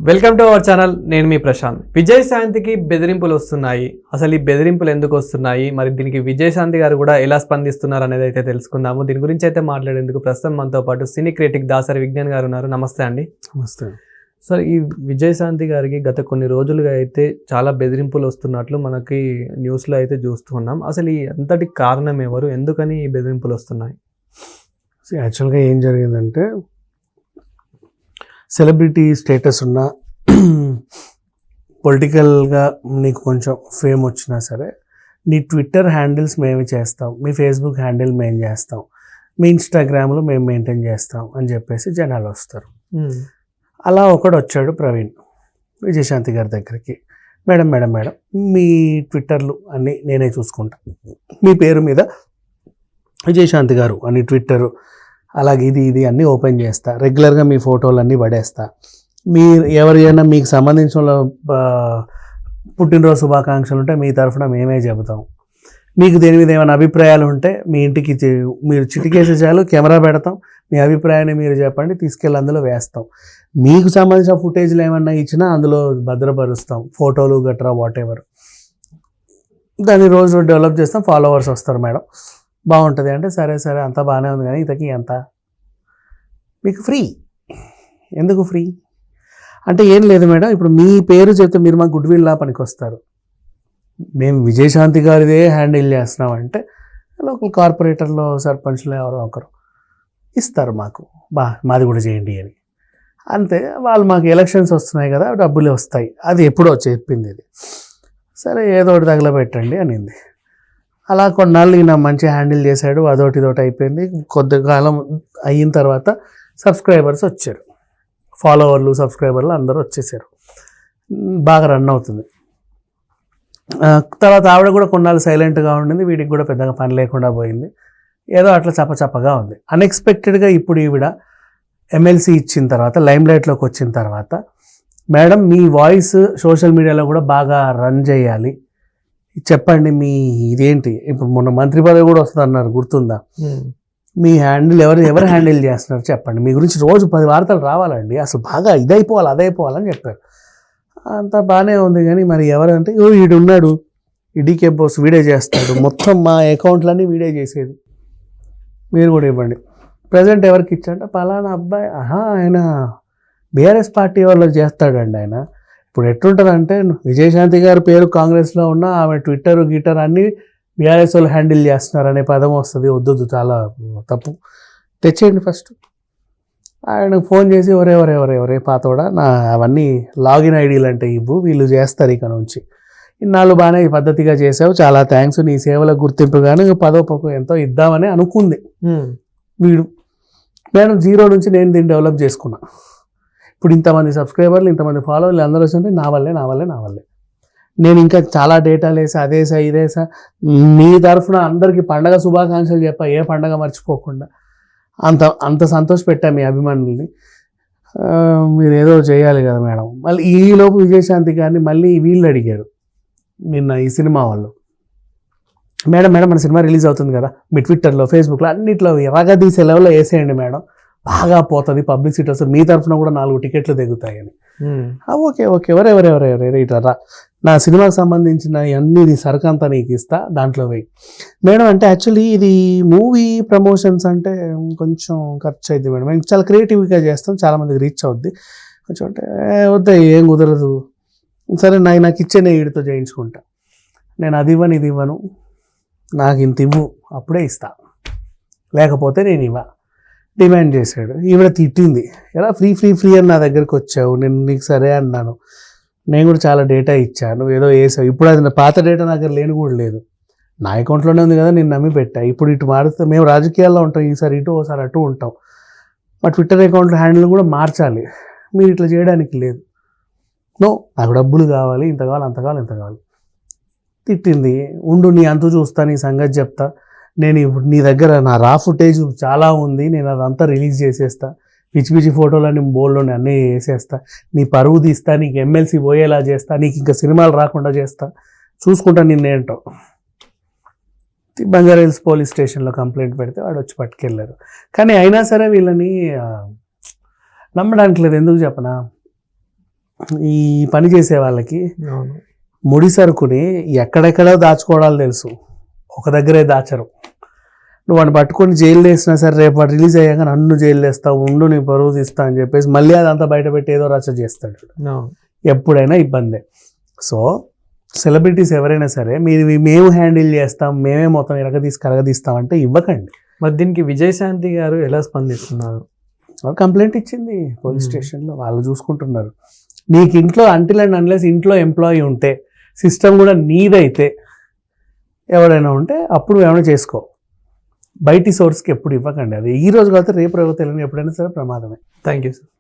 Welcome to our channel. నేను మీ ప్రశాంత్. విజయశాంతికి బెదిరింపులు వస్తున్నాయి. అసలు ఈ బెదిరింపులు ఎందుకు వస్తున్నాయి, మరి దీనికి విజయశాంతి గారు కూడా ఎలా స్పందిస్తున్నారు అనేది అయితే తెలుసుకుందాము. దీని గురించి అయితే మాట్లాడేందుకు ప్రస్తుతం మనతో పాటు సినీ క్రిటిక్ దాసరి విజ్ఞాన్ గారు ఉన్నారు. నమస్తే అండి. నమస్తే సార్, ఈ విజయశాంతి గారికి గత కొన్ని రోజులుగా అయితే చాలా బెదిరింపులు వస్తున్నట్లు మనకి న్యూస్లో అయితే చూస్తున్నాం. అసలు ఈ అంతటి కారణం ఎవరు, ఎందుకని ఈ బెదిరింపులు వస్తున్నాయి? యాక్చువల్గా ఏం జరిగిందంటే, సెలబ్రిటీ స్టేటస్ ఉన్న పొలిటికల్గా నీకు కొంచెం ఫేమ్ వచ్చినా సరే, నీ ట్విట్టర్ హ్యాండిల్స్ మేము చేస్తాం, మీ ఫేస్బుక్ హ్యాండిల్ మేము చేస్తాం, మీ ఇన్స్టాగ్రామ్లో మేము మెయింటైన్ చేస్తాం అని చెప్పేసి జనాలు వస్తారు. అలా ఒకడు వచ్చాడు ప్రవీణ్ విజయశాంతి గారి దగ్గరికి. మేడం మేడం మేడం మీ ట్విట్టర్లు అన్నీ నేనే చూసుకుంటాను, మీ పేరు మీద విజయశాంతి గారు అని ట్విట్టరు, అలాగే ఇది అన్నీ ఓపెన్ చేస్తా, రెగ్యులర్గా మీ ఫోటోలు అన్నీ పడేస్తా, మీరు ఎవరైనా మీకు సంబంధించిన పుట్టినరోజు శుభాకాంక్షలు ఉంటే మీ తరఫున మేమే చెబుతాం, మీకు దేని మీద ఏమైనా అభిప్రాయాలు ఉంటే మీ ఇంటికి మీరు చిటికేసి చాలు, కెమెరా పెడతాం, మీ అభిప్రాయాన్ని మీరు చెప్పండి, తీసుకెళ్ళి అందులో వేస్తాం, మీకు సంబంధించిన ఫుటేజ్లు ఏమన్నా ఇచ్చినా అందులో భద్రపరుస్తాం, ఫోటోలు గట్రా వాట్ ఎవర్, దాన్ని రోజు డెవలప్ చేస్తాం, ఫాలోవర్స్ వస్తారు మేడం, బాగుంటుంది అంటే సరే సరే అంతా బాగానే ఉంది, కానీ ఇంతకీ ఎంత మీకు ఫ్రీ, ఎందుకు ఫ్రీ అంటే ఏం లేదు మేడం, ఇప్పుడు మీ పేరు చెప్తే మీరు మా గుడ్ విల్లా పనికి వస్తారు, మేము విజయశాంతి గారిదే హ్యాండిల్ చేస్తున్నామంటే లోకల్ కార్పొరేటర్లో సర్పంచ్లో ఎవరో ఒకరు ఇస్తారు మాకు, మాది కూడా చేయండి అని, అంతే. వాళ్ళు మాకు ఎలక్షన్స్ వస్తున్నాయి కదా, డబ్బులు వస్తాయి, అది ఎప్పుడో చెప్పింది ఇది, సరే ఏదో ఒకటి తగలబెట్టండి అనింది. అలా కొన్నాళ్ళు ఈయన మంచి హ్యాండిల్ చేశాడు, అదొకటి ఇదొకటి అయిపోయింది. కొద్ది కాలం అయిన తర్వాత సబ్స్క్రైబర్స్ వచ్చారు, ఫాలోవర్లు సబ్స్క్రైబర్లు అందరూ వచ్చేసారు, బాగా రన్ అవుతుంది. తర్వాత ఆవిడ కూడా కొన్నాళ్ళు సైలెంట్గా ఉండింది, వీడికి కూడా పెద్దగా పని లేకుండా పోయింది, ఏదో అట్లా చప్పచప్పగా ఉంది. అన్ఎక్స్పెక్టెడ్గా ఇప్పుడు ఈవిడ ఎమ్మెల్సీ ఇచ్చిన తర్వాత, లైమ్లైట్లోకి వచ్చిన తర్వాత, మేడం మీ వాయిస్ సోషల్ మీడియాలో కూడా బాగా రన్ చేయాలి, చెప్పండి మీ ఇదేంటి, ఇప్పుడు మొన్న మంత్రి పదవి కూడా వస్తుంది అన్నారు, గుర్తుందా, మీ హ్యాండిల్ ఎవరు హ్యాండిల్ చేస్తున్నారు చెప్పండి, మీ గురించి రోజు 10 వార్తలు రావాలండి, అసలు బాగా ఇదైపోవాలి అదైపోవాలని చెప్పారు. అంతా బాగానే ఉంది, కానీ మరి ఎవరంటే వీడు ఉన్నాడు, డీకే బోస్ వీడియో చేస్తాడు, మొత్తం మా అకౌంట్లన్నీ వీడియో చేసేది, మీరు కూడా ఇవ్వండి. ప్రజెంట్ ఎవరికి ఇచ్చంటే పలానా అబ్బాయి, ఆయన బీఆర్ఎస్ పార్టీ వాళ్ళకి చేస్తాడండి ఆయన. ఇప్పుడు ఎట్లుంటుందంటే, విజయశాంతి గారి పేరు కాంగ్రెస్లో ఉన్న ఆమె ట్విట్టర్ గీటర్ అన్నీ బీఆర్ఎస్ వాళ్ళు హ్యాండిల్ చేస్తున్నారు అనే పదం వస్తుంది. వద్దు, చాలా తప్పు, తెచ్చేయండి ఫస్ట్. ఆయనకు ఫోన్ చేసి ఎవరే పాతోడా, నా అవన్నీ లాగిన్ ఐడీలు అంటే ఇవ్వు, వీళ్ళు చేస్తారు ఇక నుంచి, ఇన్నాళ్ళు బాగానే పద్ధతిగా చేసావు, చాలా థ్యాంక్స్, నీ సేవలకు గుర్తింపుగాను 10 ఎంతో ఇద్దామని అనుకుంది. వీడు నేను 0 నుంచి నేను దీన్ని డెవలప్ చేసుకున్నా, ఇప్పుడు ఇంతమంది సబ్స్క్రైబర్లు, ఇంతమంది ఫాలోవర్లు అందరూ వస్తుంటే నా వల్లే నేను ఇంకా చాలా డేటాలు వేసా, అదేసా ఇదేసా, మీ తరఫున అందరికీ పండగ శుభాకాంక్షలు చెప్పా, ఏ పండగ మర్చిపోకుండా, అంత సంతోష పెట్టా మీ అభిమానుల్ని, మీరు ఏదో చేయాలి కదా మేడం. మళ్ళీ ఈలోపు విజయశాంతి గారిని మళ్ళీ వీళ్ళు అడిగారు నిన్న, ఈ సినిమా వాళ్ళు, మేడం మన సినిమా రిలీజ్ అవుతుంది కదా, మీ ట్విట్టర్లో ఫేస్బుక్లో అన్నింటిలో రగదీసే లెవెల్లో వేసేయండి మేడం, బాగా పోతుంది, పబ్లిసిటీ వస్తుంది, మీ తరఫున కూడా 4 టికెట్లు దిగుతాయని. ఓకే ఎవరెవరెవరెవరెవరె ఇట్లా నా సినిమాకి సంబంధించిన అన్ని సరుకు అంతా నీకు ఇస్తా, దాంట్లో పోయి మేడం అంటే, యాక్చువల్లీ ఇది మూవీ ప్రమోషన్స్ అంటే కొంచెం ఖర్చు అవుతుంది మేడం, మేము చాలా క్రియేటివ్గా చేస్తాం, చాలామందికి రీచ్ అవుద్ది కొంచెం అంటే, వద్దా ఏం కుదరదు, సరే నాకు ఇచ్చే నేను వీడితో చేయించుకుంటా, నేను అది ఇవ్వను ఇది ఇవ్వను, నాకు ఇంత ఇవ్వు అప్పుడే ఇస్తా, లేకపోతే నేను ఇవ్వ డిమాండ్ చేశాడు. ఈవిడ తిట్టింది, ఎలా ఫ్రీ అని నా దగ్గరికి వచ్చావు, నేను నీకు సరే అన్నాను, నేను కూడా చాలా డేటా ఇచ్చాను, ఏదో వేసావు, ఇప్పుడు అది పాత డేటా నా దగ్గర లేని కూడా లేదు, నా అకౌంట్లోనే ఉంది కదా, నేను నమ్మి పెట్టా, ఇప్పుడు ఇటు మారితే మేము రాజకీయాల్లో ఉంటాం, ఈసారి ఇటు ఓసారి అటు ఉంటాం, మా ట్విట్టర్ అకౌంట్లో హ్యాండిల్ కూడా మార్చాలి, మీరు ఇట్లా చేయడానికి లేదు, నాకు డబ్బులు కావాలి, ఇంత కావాలి అంత కావాలి తిట్టింది. ఉండు నీ అంతు చూస్తా, నీ సంగతి చెప్తా, నేను ఇప్పుడు నీ దగ్గర నా రా ఫుటేజ్ చాలా ఉంది, నేను అదంతా రిలీజ్ చేసేస్తా, పిచ్చి ఫోటోలన్నీ బోల్డ్లోనే అన్నీ వేసేస్తా, నీ పరువు తీస్తా, నీకు ఎమ్మెల్సీ పోయేలా చేస్తా, నీకు ఇంకా సినిమాలు రాకుండా చేస్తా, చూసుకుంటా నిన్నేంటో. బంజారాహిల్స్ పోలీస్ స్టేషన్లో కంప్లైంట్ పెడితే వాడు వచ్చి పట్టుకెళ్ళారు. కానీ అయినా సరే వీళ్ళని నమ్మడానికి లేదు. ఎందుకు చెప్పనా, ఈ పని చేసే వాళ్ళకి అవును. ముడి సరుకుని ఎక్కడెక్కడో దాచుకోవడాలు తెలుసు, ఒక దగ్గరే దాచరు. నువ్వు వాడిని పట్టుకొని జైలు వేసినా సరే రేపు వాడు రిలీజ్ అయ్యాక నన్ను జైలు వేస్తావు, ఉండు నీ పరువు తీస్తా అని చెప్పేసి మళ్ళీ అదంతా బయట పెట్టి ఏదో రచ్చ చేస్తాడు. అవును. ఎప్పుడైనా ఇబ్బందే. సో సెలబ్రిటీస్ ఎవరైనా సరే మేము హ్యాండిల్ చేస్తాం, మేమే మొత్తం కరగదీస్తాం అంటే ఇవ్వకండి. మరి దీనికి విజయశాంతి గారు ఎలా స్పందిస్తున్నారు? వాళ్ళు కంప్లైంట్ ఇచ్చింది పోలీస్ స్టేషన్లో, వాళ్ళు చూసుకుంటున్నారు. నీకు ఇంట్లో అంటిల్ అండ్ అన్లెస్ ఇంట్లో ఎంప్లాయీ ఉంటే, సిస్టమ్ కూడా నీదైతే, ఎవరైనా ఉంటే అప్పుడు ఏమైనా చేసుకో. బయటి సోర్స్కి ఎప్పుడు ఇవ్వకండి. అది ఈ రోజు కాకపోతే రేపు తెలియని ఎప్పుడైనా సరే ప్రమాదమే. Thank you sir.